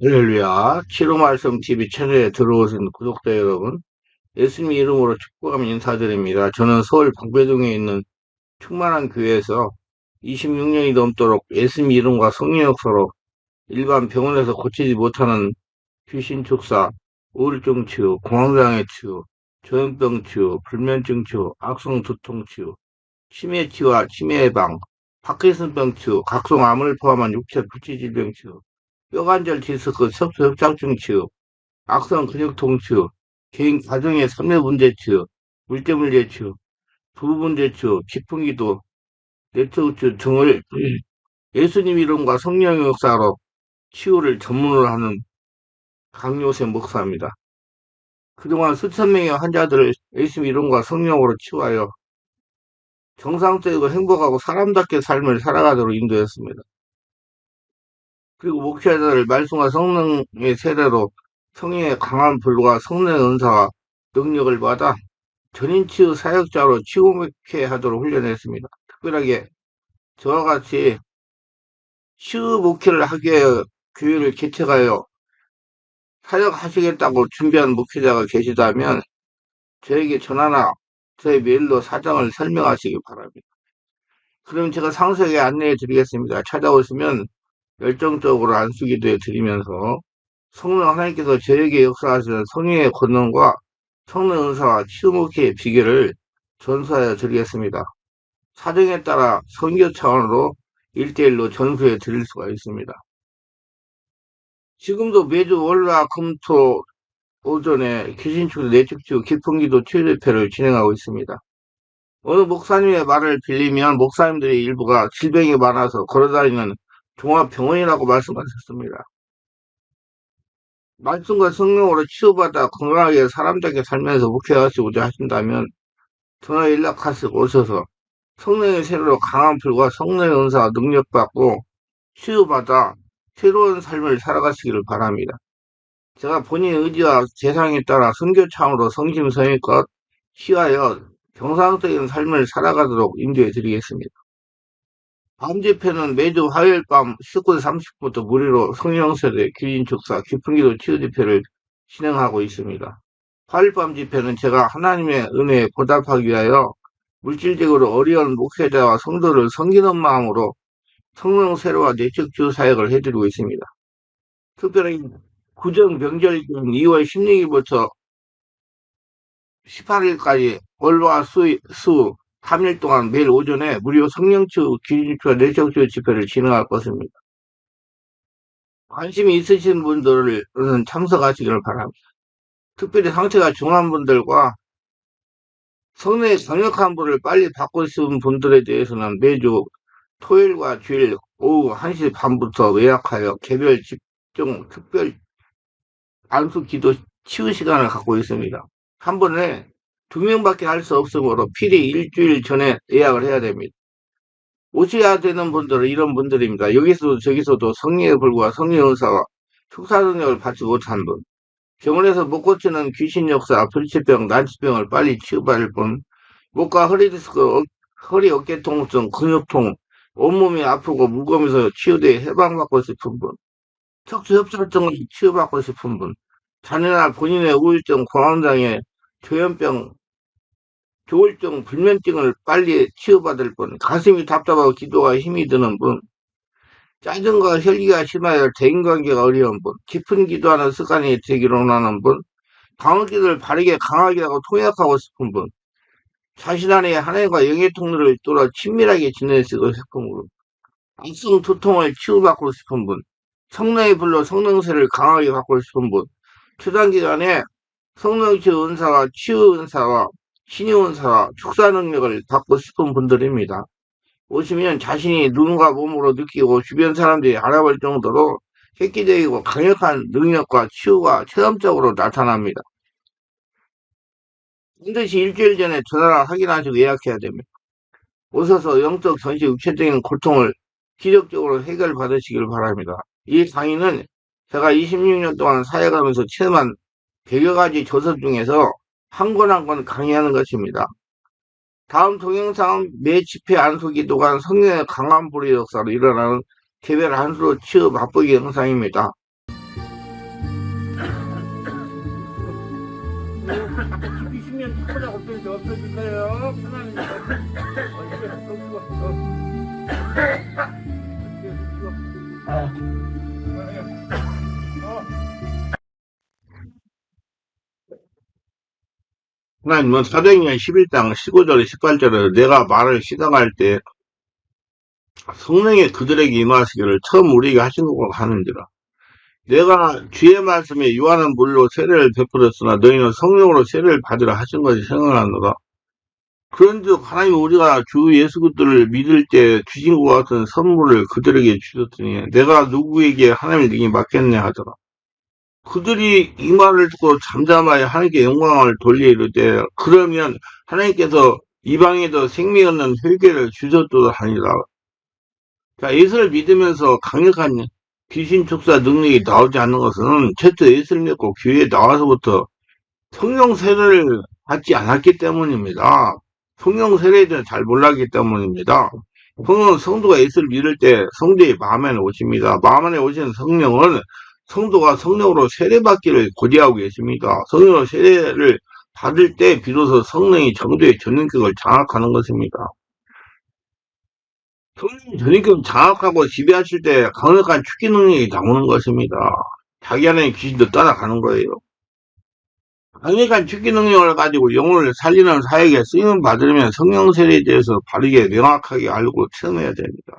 할렐루야. 치료 말씀 TV 채널에 들어오신 구독자 여러분, 예수님 이름으로 축복하며 인사드립니다. 저는 서울 방배동에 있는 충만한 교회에서 26년이 넘도록 예수님 이름과 성령 역사로 일반 병원에서 고치지 못하는 귀신 축사, 우울증 치유, 공황장애 치유, 조현병 치유, 불면증 치유, 악성 두통 치유, 치매 치유와 치매 예방, 파킨슨병 치유, 각종 암을 포함한 육체 불치질병 치유, 뼈관절 디스크, 척수 협착증 치유, 악성 근육통 치유, 개인 가정의 삶의 문제 치유, 물때문제 치유, 부부 문제 치유, 기풍기도, 네트워크 치유 등을 예수님 이름과 성령의 역사로 치유를 전문으로 하는 강요세 목사입니다. 그동안 수천 명의 환자들을 예수님 이름과 성령으로 치유하여 정상적이고 행복하고 사람답게 삶을 살아가도록 인도했습니다. 그리고 목회자를 말씀과 성령의 세례로 성령의 강한 불과 성령의 은사와 능력을 받아 전인치유 사역자로 치유목회 하도록 훈련했습니다. 특별하게 저와 같이 치유 목회를 하기 위해 교회를 개척하여 사역하시겠다고 준비한 목회자가 계시다면 저에게 전화나 저의 메일로 사정을 설명하시기 바랍니다. 그럼 제가 상세하게 안내해 드리겠습니다. 찾아오시면 열정적으로 안수기도해 드리면서 성령 하나님께서 저에게 역사하시는 성령의 권능과 성령 은사와 치유 목회의 비결을 전수하여 드리겠습니다. 사정에 따라 선교 차원으로 1대1로 전수해 드릴 수가 있습니다. 지금도 매주 월화 금토 오전에 귀신축소 내축치유 기풍기도 치유대회를 진행하고 있습니다. 어느 목사님의 말을 빌리면 목사님들의 일부가 질병이 많아서 걸어다니는 종합병원이라고 말씀하셨습니다. 말씀과 성령으로 치유받아 건강하게 사람답게 살면서 목회하시고자 하신다면 전화 연락하시고 오셔서 성령의 세례로 강한 불과 성령의 은사와 능력받고 치유받아 새로운 삶을 살아가시기를 바랍니다. 제가 본인의 의지와 재상에 따라 선교창으로 성심성의껏 취하여 정상적인 삶을 살아가도록 인도해 드리겠습니다. 밤 집회는 매주 화요일 밤 19시 30분부터 무료로 성령세례, 귀인축사, 기풍기도 치유 집회를 진행하고 있습니다. 화요일 밤 집회는 제가 하나님의 은혜에 보답하기 위하여 물질적으로 어려운 목회자와 성도를 섬기는 마음으로 성령 세례와 내적주유 사역을 해드리고 있습니다. 특별히 구정 명절인 2월 16일부터 18일까지 월화 수 3일 동안 매일 오전에 무료 성령치유 기준치유와 내적주유 집회를 진행할 것입니다. 관심이 있으신 분들은 참석하시기를 바랍니다. 특별히 상태가 중한 분들과 성령의 강력한 불을 빨리 받고 싶은 분들에 대해서는 매주 토요일과 주일 오후 1시 반부터 예약하여 개별 집중 특별 안수 기도 치유 시간을 갖고 있습니다. 한 번에 2명밖에 할 수 없으므로 필히 일주일 전에 예약을 해야 됩니다. 오셔야 되는 분들은 이런 분들입니다. 여기서도 저기서도 성령의 불과 성령의 은사와 축사 능력을 받지 못한 분, 병원에서 못 고치는 귀신 역사, 불치병, 난치병을 빨리 치유받을 분, 목과 허리 디스크, 허리 어깨 통증, 근육통, 온몸이 아프고 무거우면서 치유돼 해방받고 싶은 분, 척수 협착증을 치유받고 싶은 분, 자녀나 본인의 우울증, 공황장애, 조현병, 조울증, 불면증을 빨리 치유받을 분, 가슴이 답답하고 기도가 힘이 드는 분, 짜증과 혈기가 심하여 대인관계가 어려운 분, 깊은 기도하는 습관이 되기를 원하는 분, 방언기도를 바르게 강하게 하고 통역하고 싶은 분, 자신 안에 하나님과 영의 통로를 뚫어 친밀하게 지내시고 싶은 분, 악성 두통을 치유받고 싶은 분, 성령의 불로 성령세를 강하게 받고 싶은 분, 초단기간에 성령치유 은사와 치유 은사와 신유 은사와 축사 능력을 받고 싶은 분들입니다. 오시면 자신이 눈과 몸으로 느끼고 주변 사람들이 알아볼 정도로 획기적이고 강력한 능력과 치유가 체험적으로 나타납니다. 반드시 일주일 전에 전화를 확인하시고 예약해야 됩니다. 오셔서 영적, 전시, 육체적인 고통을 기적적으로 해결받으시길 바랍니다. 이 강의는 제가 26년 동안 사역하면서 체험한 100여 가지 조서 중에서 한 권 한 권 강의하는 것입니다. 다음 동영상은 매 집회 안수 기도간 성령의 강한 불의 역사로 일어나는 개별 안수로 치유 맛보기 영상입니다. 이제는 축구장 없어지죠. 없어질까요? 편안히. 이제 또 죽어. 하나님, 뭐, 사도행전 11장 15절, 18절에 내가 말을 시작할 때 성령이 그들에게 임하시기를 처음 우리에게 하신 것과 하는지라. 내가 주의 말씀에 요한은 물로 세례를 베풀었으나 너희는 성령으로 세례를 받으라 하신 것이 생각나노라. 그런즉 하나님 우리가 주 예수 그리스도를 믿을 때 주신 것 같은 선물을 그들에게 주셨더니 내가 누구에게 하나님의 능히 맡겠냐 하더라. 그들이 이 말을 듣고 잠잠하여 하나님께 영광을 돌려 이르되 그러면 하나님께서 이방에도 생명 없는 회개를 주셨도다 하니라. 자, 예수를 믿으면서 강력한 귀신 축사 능력이 나오지 않는 것은 최초 예수를 믿고 교회에 나와서부터 성령 세례를 받지 않았기 때문입니다. 성령 세례에 대해 잘 몰랐기 때문입니다. 성도가 예수를 믿을 때 성도의 마음 안에 오십니다. 마음 안에 오시는 성령은 성도가 성령으로 세례받기를 고대하고 계십니다. 성령으로 세례를 받을 때 비로소 성령이 정도의 전인격을 장악하는 것입니다. 성령이 전인격을 장악하고 지배하실 때 강력한 축기 능력이 나오는 것입니다. 자기 안에 귀신도 떠나가는 거예요. 강력한 축기 능력을 가지고 영혼을 살리는 사역에 쓰임을 받으려면 성령 세례에 대해서 바르게 명확하게 알고 체험해야 됩니다.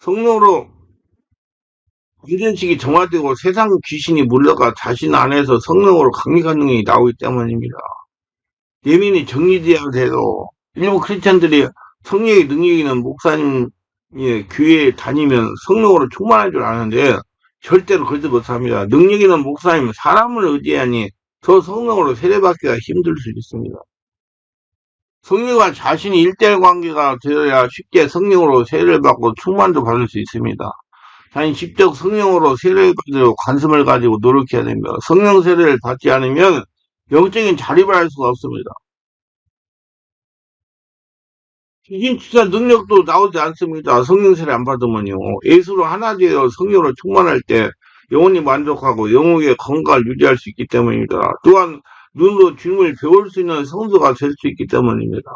성령으로 유전식이 정화되고 세상 귀신이 물러가 자신 안에서 성령으로 강력한 능력이 나오기 때문입니다. 예민이 정리되어야 돼도 일부 크리스천들이 성령의 능력이 있는 목사님의 교회에 다니면 성령으로 충만할 줄 아는데 절대로 그러지 못합니다. 능력 있는 목사님은 사람을 의지하니 더 성령으로 세례받기가 힘들 수 있습니다. 성령과 자신이 일대일 관계가 되어야 쉽게 성령으로 세례를 받고 충만도 받을 수 있습니다. 자신 직접 성령으로 세례를 받으려고 관심을 가지고 노력해야 됩니다. 성령 세례를 받지 않으면 영적인 자립을 할 수가 없습니다. 귀신 추사 능력도 나오지 않습니다. 성령 세례 안 받으면요. 예수로 하나 되어 성령으로 충만할 때 영혼이 만족하고 영혼의 건강을 유지할 수 있기 때문입니다. 또한 눈으로 주님을 배울 수 있는 성도가 될 수 있기 때문입니다.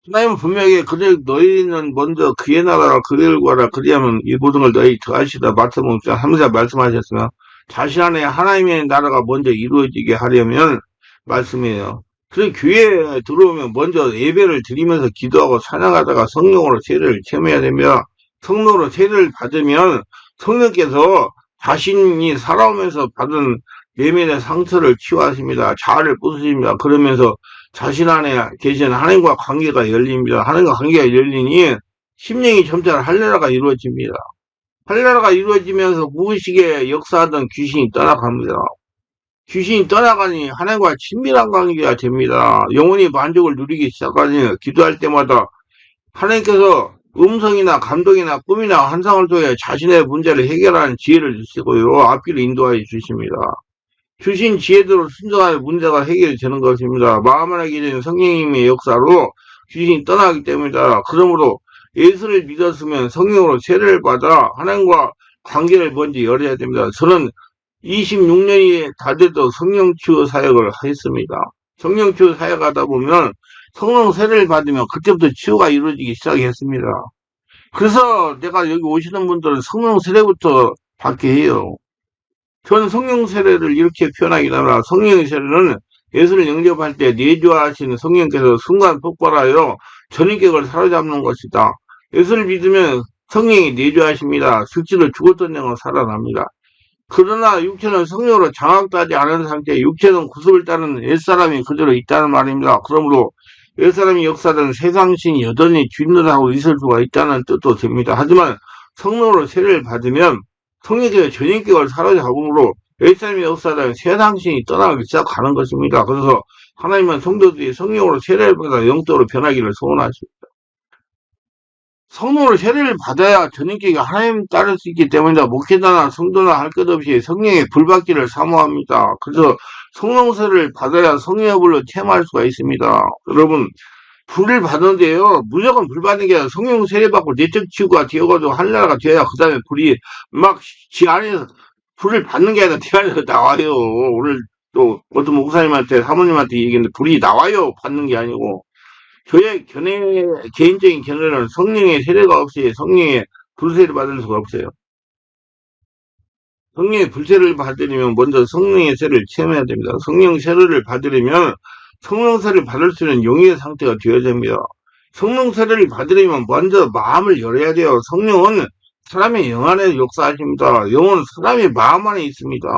하나님은 분명히 너희는 먼저 그의 나라와 그의 구하라 그리하면 이 모든 걸 너희 더하시다 마태복음 3장 말씀하셨으면 자신 안에 하나님의 나라가 먼저 이루어지게 하려면 말씀이에요. 그래서 교회에 들어오면 먼저 예배를 드리면서 기도하고 찬양하다가 성령으로 세례를 체험해야 됩니다. 성령으로 세례를 받으면 성령께서 자신이 살아오면서 받은 내면의 상처를 치유하십니다. 자아를 부수십니다. 그러면서 자신 안에 계신 하나님과 관계가 열립니다. 하나님과 관계가 열리니 심령이 점차 할례라가 이루어집니다. 할례라가 이루어지면서 무의식에 역사하던 귀신이 떠나갑니다. 귀신이 떠나가니 하나님과 친밀한 관계가 됩니다. 영혼이 만족을 누리기 시작하니 기도할 때마다 하나님께서 음성이나 감동이나 꿈이나 환상을 통해 자신의 문제를 해결하는 지혜를 주시고요. 앞길을 인도하여 주십니다. 주신 지혜대로 순종하면 문제가 해결이 되는 것입니다. 마음 안에 계신 성령님의 역사로 귀신이 떠나기 때문이다. 그러므로 예수를 믿었으면 성령으로 세례를 받아 하나님과 관계를 먼저 열어야 됩니다. 저는 26년이 다 돼도 성령치유 사역을 했습니다. 성령치유 사역하다 보면 성령 세례를 받으면 그때부터 치유가 이루어지기 시작했습니다. 그래서 내가 여기 오시는 분들은 성령 세례부터 받게 해요. 저는 성령 세례를 이렇게 표현하기도 합니다. 성령 세례는 예수를 영접할 때 내주하시는 성령께서 순간 폭발하여 전인격을 사로잡는 것이다. 예수를 믿으면 성령이 내주하십니다. 실제로 죽었던 영은 살아납니다. 그러나 육체는 성령으로 장악되지 않은 상태에 육체는 구습을 따르는 옛사람이 그대로 있다는 말입니다. 그러므로 옛사람이 역사된 세상신이 여전히 주인하고 있을 수가 있다는 뜻도 됩니다. 하지만 성령으로 세례를 받으면 성령께서 전인격을 사로잡음으로 옛사람이 역사된 세상신이 떠나기 시작하는 것입니다. 그래서 하나님은 성도들이 성령으로 세례를 받아 영적으로 변하기를 소원하십니다. 성령으로 세례를 받아야 전인격이 하나님 따를 수 있기 때문이다. 목회자나 성도나 할 것 없이 성령의 불받기를 사모합니다. 그래서 성령 세례를 받아야 성령의 불로 체험할 수가 있습니다. 여러분, 불을 받는데요. 무조건 불 받는 게 아니라 성령 세례 받고 내적 치유가 되어가지고 할례가 되어야 그 다음에 불이 막 지 안에서 불을 받는 게 아니라 태안에서 나와요. 오늘 또 어떤 목사님한테 사모님한테 얘기했는데 불이 나와요. 받는 게 아니고. 저의 개인적인 견해는 성령의 세례가 없이 성령의 불세를 받을 수가 없어요. 성령의 불세를 받으려면 먼저 성령의 세를 체험해야 됩니다. 성령 세례를 받으려면 성령 세를 받을 수 있는 용의의 상태가 되어야 됩니다. 성령 세례를 받으려면 먼저 마음을 열어야 돼요. 성령은 사람의 영 안에 역사하십니다. 영은 사람의 마음 안에 있습니다.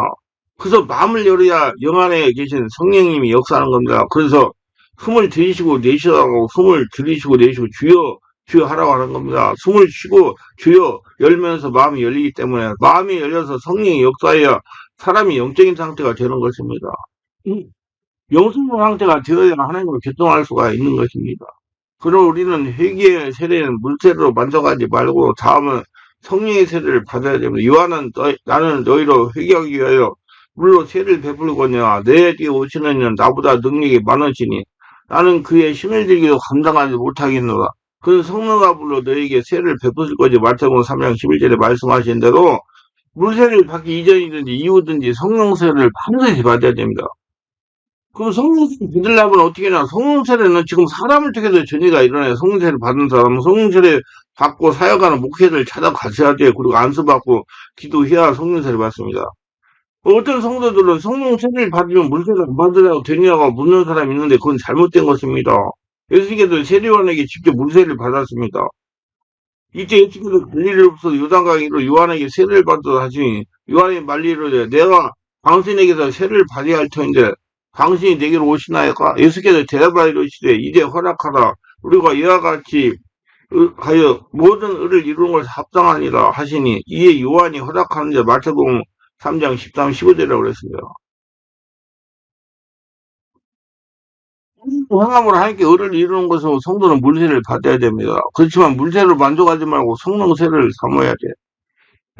그래서 마음을 열어야 영 안에 계신 성령님이 역사하는 겁니다. 그래서 숨을 들이쉬고 내쉬라고 숨을 들이쉬고 내쉬고 주여 주여 하라고 하는 겁니다. 숨을 쉬고 주여 열면서 마음이 열리기 때문에 마음이 열려서 성령이 역사해야 사람이 영적인 상태가 되는 것입니다. 영성의 상태가 되어야 하나님과 교통할 수가 있는 것입니다. 그럼 우리는 회개의 세례는 물세례로 만족하지 말고 다음은 성령의 세례를 받아야 됩니다. 나는 너희로 회개하기 위하여 물로 세례를 베풀거니와 내 뒤에 오시는 이는 나보다 능력이 많으시니 나는 그의 힘을 들기도 감당하지 못하겠노라. 그 성령과 불로 너에게 세례를 베푸실 거지. 마태복음 3장 11절에 말씀하신 대로 물세례를 받기 이전이든지 이후든지 성령 세례를 반드시 받아야 됩니다. 그럼 성령 세례 받으려면 어떻게 하냐? 성령 세례는 지금 사람을 통해서 전이가 일어나요. 성령 세례 받은 사람은 성령 세례 받고 사역하는 목회자를 찾아가셔야 돼요. 그리고 안수받고 기도해야 성령 세례 받습니다. 어떤 성도들은 성령 세례를 받으면 물세례 안 받으라고 되냐고 묻는 사람이 있는데 그건 잘못된 것입니다. 예수님께서 세례요한에게 직접 물세례를 받았습니다. 이때 예수님께서 갈릴리 없어서 요단강으로 요한에게 세례를 받도록 하시니 요한이 말리로 내가 당신에게서 세례를 받아야 할 터인데 당신이 내게로 오시나이까? 예수께서 대답하여 이르시되 이제 허락하라. 우리가 이와 같이 하여 모든 의를 이루는 것을 합당하니라 하시니 이에 요한이 허락하는데 마태복음 3장 13, 15절이라고 그랬습니다. 행함으로 하나님께 의를 이루는 것으로 성도는 물세를 받아야 됩니다. 그렇지만 물세를 만족하지 말고 성령 세례를 사모해야 돼.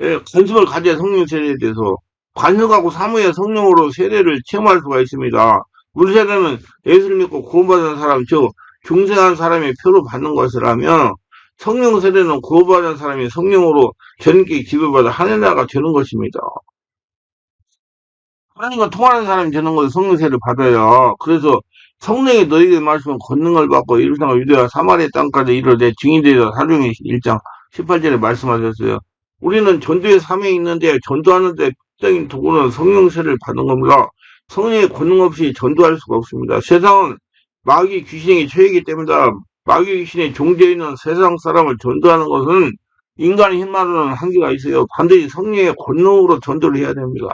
예, 관심을 가져야 성령 세례에 대해서 관심하고 사모해야 성령으로 세례를 체험할 수가 있습니다. 물세례는 예수를 믿고 구원받은 사람, 즉 중생한 사람의 표로 받는 것이라면 성령 세례는 구원받은 사람이 성령으로 전기 지배받아 하늘 나라가 되는 것입니다. 하나님과 통하는 사람이 되는 것을 성령 세례를 받아요. 그래서 성령이 너희에게 말씀은 권능을 받고 이루상을 유대와 사마리아 땅까지 이르되 증인되리라. 사도행전 1장 18절에 말씀하셨어요. 우리는 전도의 사명이 있는데 전도하는데 필적인 도구는 성령 세례를 받는 겁니다. 성령의 권능 없이 전도할 수가 없습니다. 세상은 마귀 귀신에게 처해있기 때문에 마귀 귀신의 종되어 있는 세상 사람을 전도하는 것은 인간의 힘만으로는 한계가 있어요. 반드시 성령의 권능으로 전도를 해야 됩니다.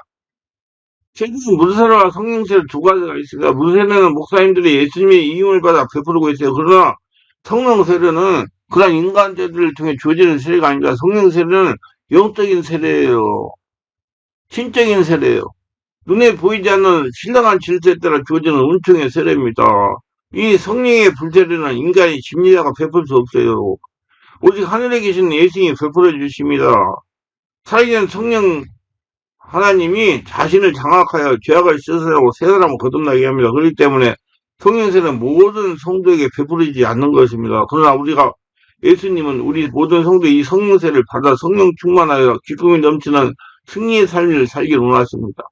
최근 물세례와 성령세례 두 가지가 있습니다. 물세례는 목사님들이 예수님의 이임을 받아 베풀고 있어요. 그러나 성령세례는 그런 인간들을 통해 주어지는 세례가 아닙니다. 성령세례는 영적인 세례예요. 신적인 세례예요. 눈에 보이지 않는 신령한 질서에 따라 주어지는 은총의 세례입니다. 이 성령의 불세례는 인간이 심리자가 베풀 수 없어요. 오직 하늘에 계신 예수님이 베풀어 주십니다. 살아계신 성령 하나님이 자신을 장악하여 죄악을 씻으라고 새 사람을 거듭나게 합니다. 그렇기 때문에 성령세는 모든 성도에게 베풀어지지 않는 것입니다. 그러나 우리가 예수님은 우리 모든 성도의 이 성령세를 받아 성령 충만하여 기쁨이 넘치는 승리의 삶을 살기를 원하십니다.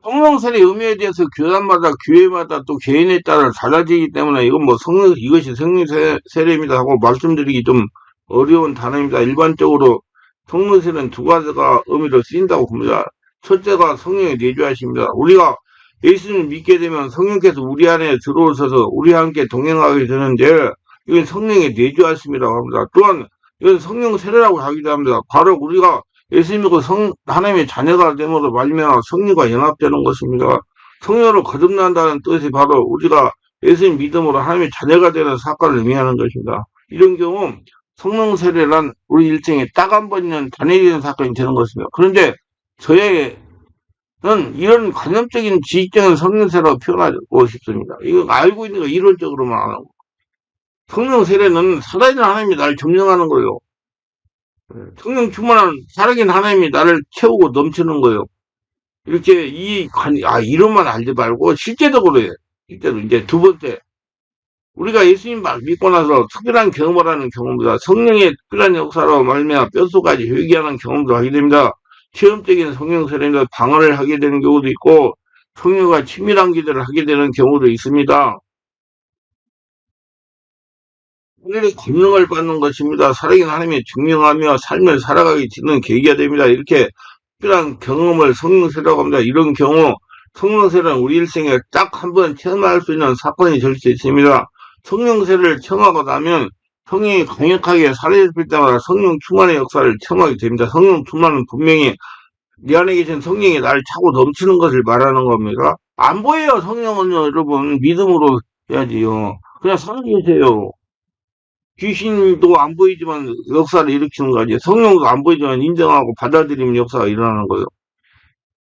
성령세례의 의미에 대해서 교단마다 교회마다 또 개인에 따라 달라지기 때문에 이건 뭐 이것이 성령세례입니다 하고 말씀드리기 좀 어려운 단어입니다. 일반적으로 성령세례는 두 가지가 의미로 쓰인다고 봅니다. 첫째가 성령의 내주하십니다. 우리가 예수님을 믿게 되면 성령께서 우리 안에 들어오셔서 우리와 함께 동행하게 되는데 이건 성령의 내주하심이라고 합니다. 또한 이건 성령 세례라고 하기도 합니다. 바로 우리가 예수님 믿고 하나님의 자녀가 됨으로 말미암아 성령과 연합되는 것입니다. 성령으로 거듭난다는 뜻이 바로 우리가 예수님 믿음으로 하나님의 자녀가 되는 사건을 의미하는 것입니다. 이런 경우 성령 세례란 우리 일생에 딱 한 번 있는 단일이 되는 사건이 되는 것입니다. 그런데 저에게는 이런 관념적인 지식적인 성령 세례라고 표현하고 싶습니다. 이거 알고 있는 거 이론적으로만 안 하고. 성령 세례는 살아있는 하나님이 나를 점령하는 거예요. 성령 충만한 살아계신 하나님이 나를 채우고 넘치는 거예요. 이렇게 이론만 알지 말고 실제적으로 해. 실제로 이제 두 번째 우리가 예수님 믿고 나서 특별한 경험을 하는 경험보다 성령의 특별한 역사로 말미암아 뼛속까지 회개하는 경험도 하게 됩니다. 체험적인 성령 세례입니다. 방언을 하게 되는 경우도 있고 성령과 친밀한 기도를 하게 되는 경우도 있습니다. 하늘의 권능을 받는 것입니다. 살아계신 하나님의 증명하며 삶을 살아가게 되는 계기가 됩니다. 이렇게 특별한 경험을 성령세라고 합니다. 이런 경우 성령세는 우리 일생에 딱 한 번 체험할 수 있는 사건이 될 수 있습니다. 성령세를 체험하고 나면 성령이 강력하게 살아있을 때마다 성령 충만의 역사를 체험하게 됩니다. 성령 충만은 분명히 내 안에 계신 성령이 날 차고 넘치는 것을 말하는 겁니다. 안 보여요, 성령은요, 여러분. 믿음으로 해야지요. 그냥 살아계세요. 귀신도 안 보이지만 역사를 일으키는 거지. 성령도 안 보이지만 인정하고 받아들이는 역사가 일어나는 거예요.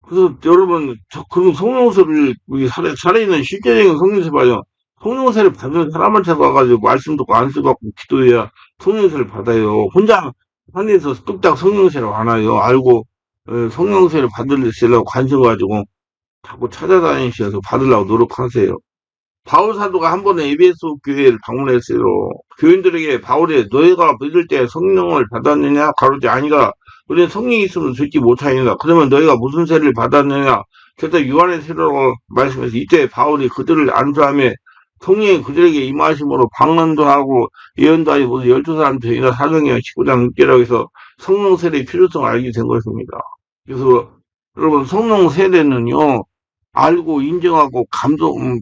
그래서 여러분, 그런 성령세를, 우리 살아있는 실제적인 성령세 봐요. 성령세를 받은 사람한테 가가지고 말씀 듣고 안수 받고 기도해야 성령세를 받아요. 혼자 산에서 뚝딱 성령세를 안 와요. 알고, 성령세를 받으려고 관심 가지고 자꾸 찾아다니셔서 받으려고 노력하세요. 바울 사도가 한 번에 에베소 교회를 방문했어요. 교인들에게 바울이 너희가 믿을 때 성령을 받았느냐? 가로지 아니라 우리는 성령이 있으면 듣지 못하니라. 그러면 너희가 무슨 세를 받았느냐? 그래서 요한의 세라고 말씀해서 이때 바울이 그들을 안수하며 성령이 그들에게 임하심으로 방언도 하고 예언도 하고 모두 12사람 되이나 사도행전 19장 6절라고 해서 성령 세례의 필요성을 알게 된 것입니다. 그래서 여러분 성령 세례는요. 알고 인정하고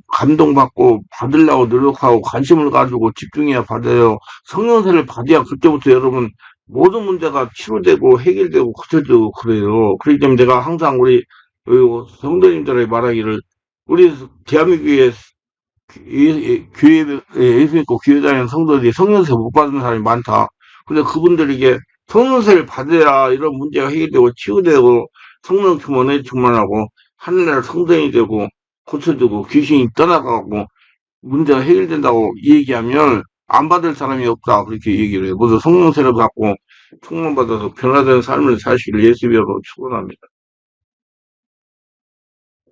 감동받고 받으려고 노력하고 관심을 가지고 집중해야 받아요. 성령세를 받아야 그때부터 여러분 모든 문제가 치료되고 해결되고 고쳐지고 그래요. 그렇기 때문에 내가 항상 우리 성도님들에게 말하기를 우리 대한민국의 교회 예수 믿고 교회 다니는 성도들이 성령세 못 받은 사람이 많다. 근데 그분들에게 성령세를 받아야 이런 문제가 해결되고 치유되고 성령 충만에 충만하고 하늘나라 성전이 되고 고쳐지고 귀신이 떠나가고 문제가 해결된다고 얘기하면 안 받을 사람이 없다 그렇게 얘기를 해요. 모두 성령세를 받고 충만받아서 변화된 삶을 사시기를 예수님으로 축원합니다.